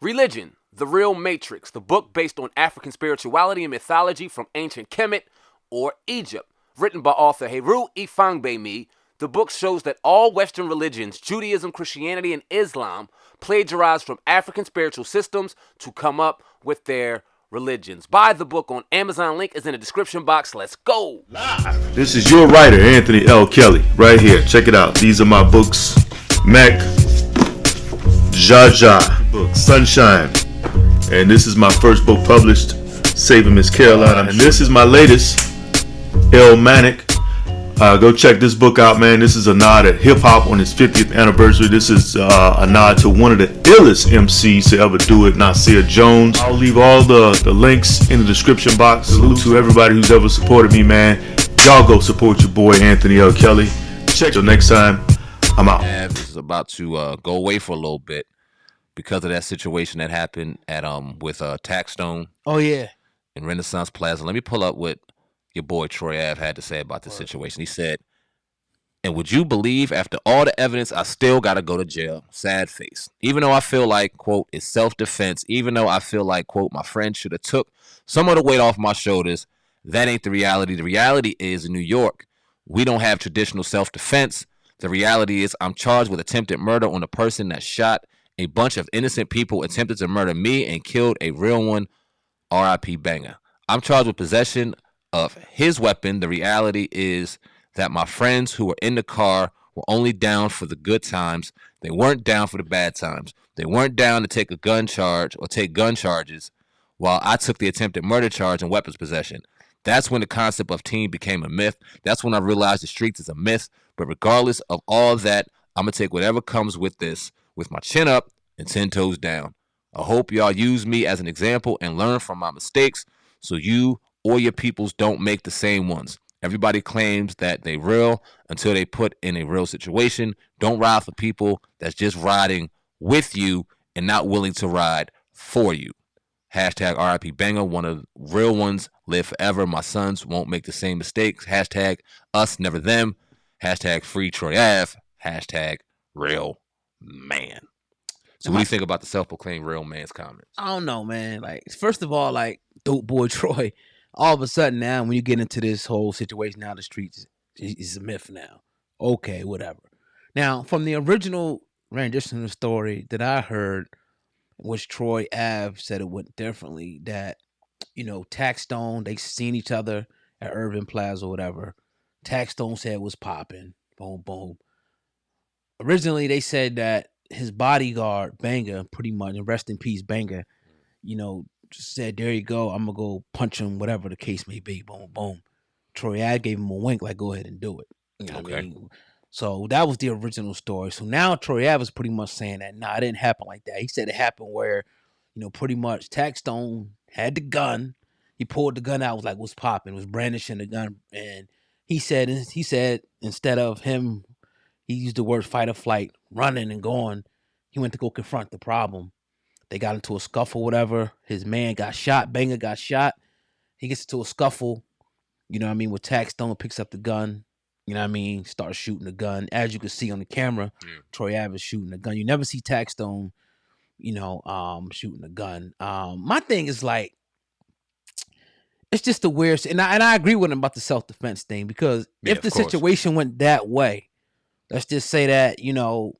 Religion, The Real Matrix, the book based on African spirituality and mythology from ancient Kemet or Egypt. Written by author Heru Ifangbemi, the book shows that all Western religions, Judaism, Christianity, and Islam, plagiarize from African spiritual systems to come up with their religions. Buy the book on Amazon. Link is in the description box. Let's go. This is your writer, Anthony L. Kelly, right here. Check it out. These are my books. Mac, Jaja, book, Sunshine. And this is my first book published, Saving Miss Carolina. And this is my latest, El Manic. Go check this book out, man. This is a nod at hip-hop on its 50th anniversary. This is a nod to one of the illest MCs to ever do it, Nasir Jones. I'll leave all the links in the description box. Salute to everybody who's ever supported me, man. Y'all go support your boy, Anthony L. Kelly. Check till next time. I'm out. This is about to go away for a little bit because of that situation that happened at with Taxstone. Oh yeah. In Renaissance Plaza. Let me pull up what your boy Troy Ave had to say about the situation. He said, "And would you believe, after all the evidence, I still got to go to jail? Sad face. Even though I feel like, quote, it's self-defense, even though I feel like, quote, my friend should have took some of the weight off my shoulders, that ain't the reality. The reality is, in New York, we don't have traditional self-defense. The reality is I'm charged with attempted murder on a person that shot a bunch of innocent people, attempted to murder me, and killed a real one, R.I.P. Banga. I'm charged with possession of his weapon. The reality is that my friends who were in the car were only down for the good times. They weren't down for the bad times. They weren't down to take a gun charge or take gun charges while I took the attempted murder charge and weapons possession. That's when the concept of team became a myth. That's when I realized the streets is a myth. But regardless of all that, I'm going to take whatever comes with this with my chin up and 10 toes down. I hope y'all use me as an example and learn from my mistakes so you or your peoples don't make the same ones. Everybody claims that they real until they put in a real situation. Don't ride for people that's just riding with you and not willing to ride for you. Hashtag RIP Banga. One of the real ones live forever. My sons won't make the same mistakes. Hashtag us, never them. Hashtag free Troy Ave. Hashtag real man. So what do you think about the self-proclaimed real man's comments? I don't know, man. Like, first of all, like, dope boy Troy, all of a sudden now, when you get into this whole situation now, the streets is a myth now. Okay, whatever. Now, from the original rendition of the story that I heard, which Troy Ave said it went differently, that, you know, Taxstone, they seen each other at Irving Plaza or whatever. Taxstone said it was popping. Boom, boom. Originally, they said that his bodyguard, Banga, pretty much, and rest in peace, Banga, you know, just said, there you go, I'm going to go punch him, whatever the case may be. Boom, boom. Troy Ave gave him a wink, like, go ahead and do it. You know what I mean? So that was the original story. So now Troy Ave is pretty much saying that, nah, it didn't happen like that. He said it happened where, you know, pretty much Taxstone had the gun. He pulled the gun out, was like, what's popping? Was brandishing the gun. And he said instead of him, he used the word fight or flight, running and going. He went to go confront the problem. They got into a scuffle, whatever. His man got shot. Banga got shot. He gets into a scuffle, you know what I mean, with Taxstone, picks up the gun, you know what I mean, starts shooting the gun. As you can see on the camera, Troy Ave is shooting the gun. You never see Taxstone, you know, shooting the gun. My thing is, like, it's just the weird, and I agree with him about the self-defense thing, because if the situation went that way, let's just say that, you know,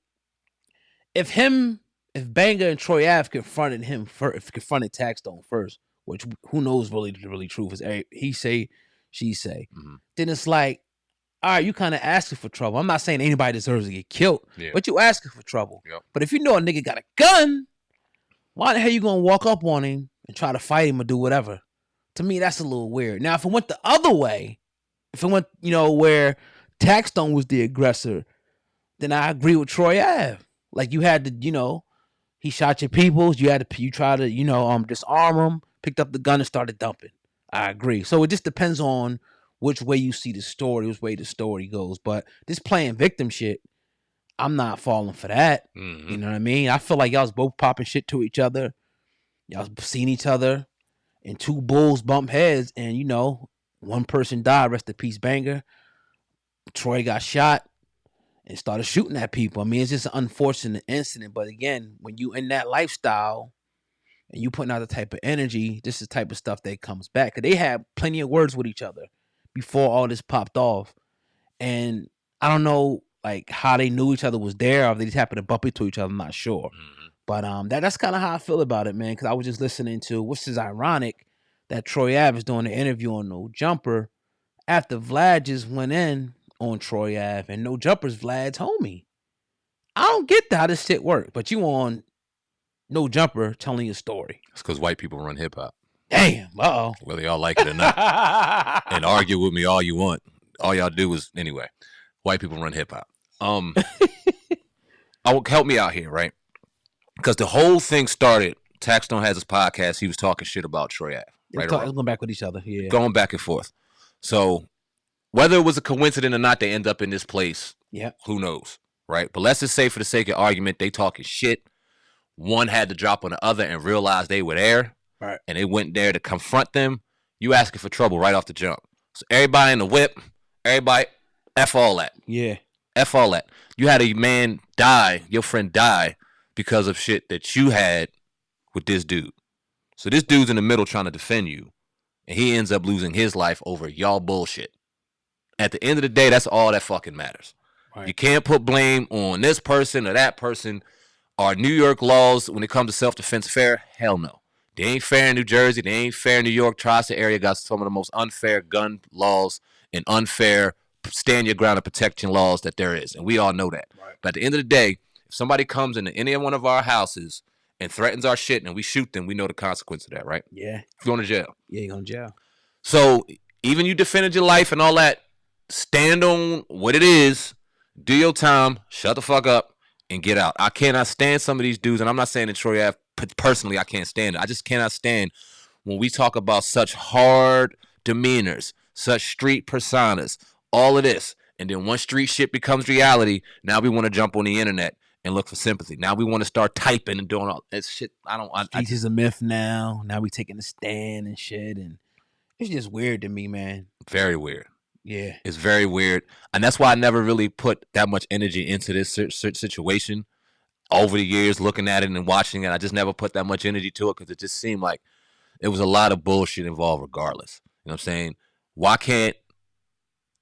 if Banga and Troy Ave confronted him first, confronted Taxstone first, which who knows really the truth is, he say, she say, then it's like, all right, you kind of asking for trouble. I'm not saying anybody deserves to get killed, but you asking for trouble. Yep. But if you know a nigga got a gun, why the hell you gonna walk up on him and try to fight him or do whatever? To me, that's a little weird. Now, if it went the other way, if it went, you know, where Taxstone was the aggressor, then I agree with Troy Ave. Like, you had to, you know, he shot your peoples. You try to, you know, disarm him, picked up the gun and started dumping. I agree. So it just depends on which way you see the story, which way the story goes. But this playing victim shit, I'm not falling for that. You know what I mean? I feel like y'all was both popping shit to each other. Y'all seen each other, and two bulls bump heads, and, you know, one person died. Rest in peace, Banga. Troy got shot and started shooting at people. I mean, it's just an unfortunate incident. But again, when you in that lifestyle, and you putting out the type of energy, this is the type of stuff that comes back. 'Cause they had plenty of words with each other before all this popped off. And I don't know like how they knew each other was there, or if they just happened to bump into each other. I'm not sure. But that's kind of how I feel about it, man. Because I was just listening to, which is ironic, that Troy Ave is doing an interview on No Jumper after Vlad just went in on Troy Ave, and No Jumper's Vlad's homie. I don't get how this shit work, but you on No Jumper telling your story. It's because white people run hip hop. Damn, Whether y'all like it or not, and argue with me all you want. All y'all do is anyway. White people run hip hop. Help me out here, right? Because the whole thing started. Taxstone has his podcast. He was talking shit about Troy Ave. Right, going back with each other. Yeah, going back and forth. So whether it was a coincidence or not, they end up in this place. Yeah, who knows, right? But let's just say, for the sake of argument, they talking shit. One had to drop on the other and realize they were there, right? And they went there to confront them. You asking for trouble right off the jump. So everybody in the whip, everybody, F all that. Yeah, F all that. You had a man die, your friend die, because of shit that you had with this dude. So this dude's in the middle trying to defend you, and he ends up losing his life over y'all bullshit. At the end of the day, that's all that fucking matters. Right. You can't put blame on this person or that person. Are New York laws, when it comes to self-defense, fair? Hell no. They ain't fair in New Jersey. They ain't fair in New York. Tri-State area got some of the most unfair gun laws and unfair stand your ground and protection laws that there is. And we all know that. Right. But at the end of the day, if somebody comes into any one of our houses and threatens our shit and we shoot them, we know the consequence of that, right? Yeah. You're going to jail. Yeah, you're going to jail. So even you defended your life and all that, stand on what it is, do your time, shut the fuck up, and get out. I cannot stand some of these dudes, and I'm not saying that Troy Ave, personally, I can't stand it. I just cannot stand when we talk about such hard demeanors, such street personas, all of this, and then once street shit becomes reality, now we want to jump on the internet and look for sympathy. Now we want to start typing and doing all that shit. Streets is a myth now. Now we taking a stand and shit, and it's just weird to me, man. Very weird. Yeah. It's very weird. And that's why I never really put that much energy into this situation over the years, looking at it and watching it. I just never put that much energy to it because it just seemed like it was a lot of bullshit involved regardless. You know what I'm saying? Why can't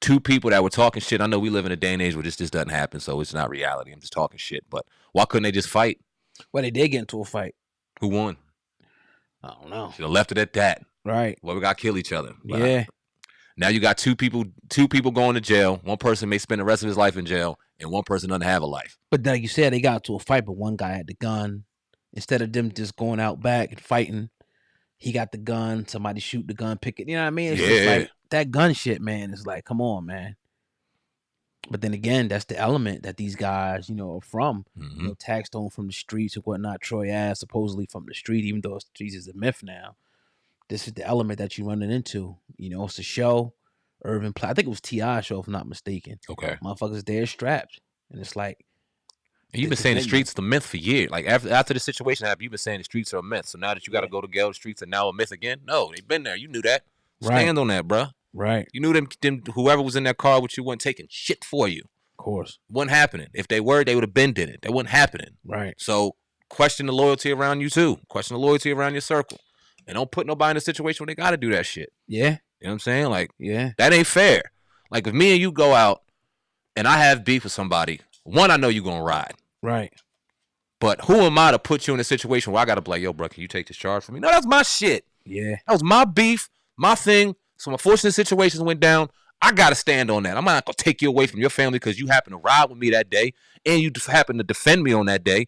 two people that were talking shit, I know we live in a day and age where this just doesn't happen, so it's not reality. I'm just talking shit. But why couldn't they just fight? Well, they did get into a fight. Who won? I don't know. Should have left it at that. Right. Well, we got to kill each other. But yeah. Now you got two people going to jail. One person may spend the rest of his life in jail, and one person doesn't have a life. But like you said, they got into a fight, but one guy had the gun. Instead of them just going out back and fighting, he got the gun. Somebody shoot the gun, pick it. You know what I mean? It's just like that gun shit, man. It's like, come on, man. But then again, that's the element that these guys, are from. Mm-hmm. You know, Taxstone from the streets or whatnot. Troy Ave supposedly from the street, even though streets is a myth now. This is the element that you're running into. It's a show. Irving, I think it was T.I. show, if I'm not mistaken. Okay. Motherfuckers there strapped. And it's like. And you've been saying the streets are the myth for years. Like after the situation happened, you've been saying the streets are a myth. So now that you got to go to jail, the streets are now a myth again? No, they've been there. You knew that. Stand on that, bro. Right. You knew them whoever was in that car with you wasn't taking shit for you. Of course. Wasn't happening. If they were, they would have been did it. That wasn't happening. Right. So question the loyalty around you too. Question the loyalty around your circle. And don't put nobody in a situation where they got to do that shit. Yeah. You know what I'm saying? Like, yeah, that ain't fair. Like, if me and you go out and I have beef with somebody, one, I know you're going to ride. Right. But who am I to put you in a situation where I got to be like, yo, bro, can you take this charge from me? No, that's my shit. Yeah. That was my beef, my thing. Some unfortunate situations went down. I got to stand on that. I'm not going to take you away from your family because you happen to ride with me that day and you happen to defend me on that day.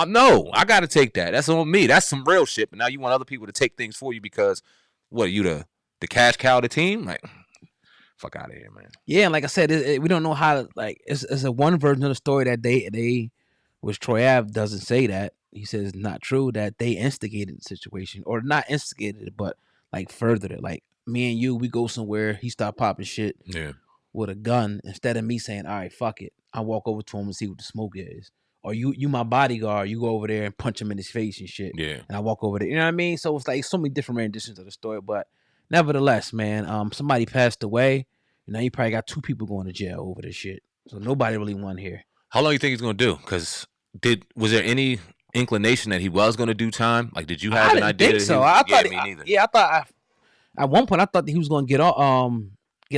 No, I got to take that. That's on me. That's some real shit. But now you want other people to take things for you because, what, are you the cash cow of the team? Like, fuck out of here, man. Yeah, and like I said, we don't know how to, like, it's a one version of the story that they which Troy Ave doesn't say that. He says it's not true that they instigated the situation. Or not instigated it, but, like, furthered it. Like, me and you, we go somewhere, he start popping shit with a gun. Instead of me saying, all right, fuck it, I walk over to him and see what the smoke is. Or you my bodyguard, you go over there and punch him in his face and shit. Yeah. And I walk over there. You know what I mean? So it's like so many different renditions of the story. But nevertheless, man, somebody passed away. And now you probably got two people going to jail over this shit. So nobody really won here. How long you think he's gonna do? Because was there any inclination that he was going to do time? Like, did you I have an didn't idea? think that so. he was, I thought, me neither. I thought at one point I thought that he was gonna get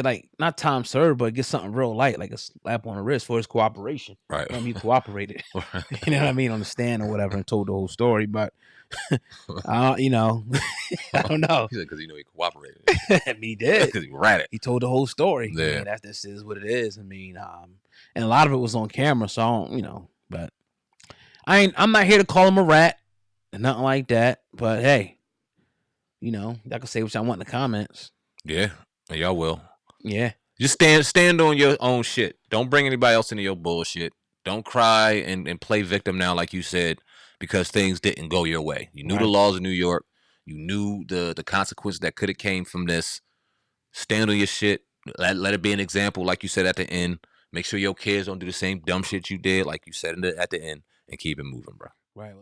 like not time served, but get something real light, like a slap on the wrist for his cooperation. Right. He cooperated. You know what I mean, on the stand or whatever, and told the whole story. But you know, I don't know. He said because he cooperated. I mean, he did because he ran it. He told the whole story. Yeah. I mean, this is what it is. I mean, and a lot of it was on camera, so I don't, but I'm not here to call him a rat and nothing like that. But hey, y'all can say what y'all want in the comments. Yeah, y'all will. Yeah. Just stand on your own shit. Don't bring anybody else into your bullshit. Don't cry and play victim now, like you said, because things didn't go your way. You knew the laws of New York. You knew the consequences that could have came from this. Stand on your shit. Let it be an example, like you said at the end. Make sure your kids don't do the same dumb shit you did, like you said at the end, and keep it moving, bro. Right.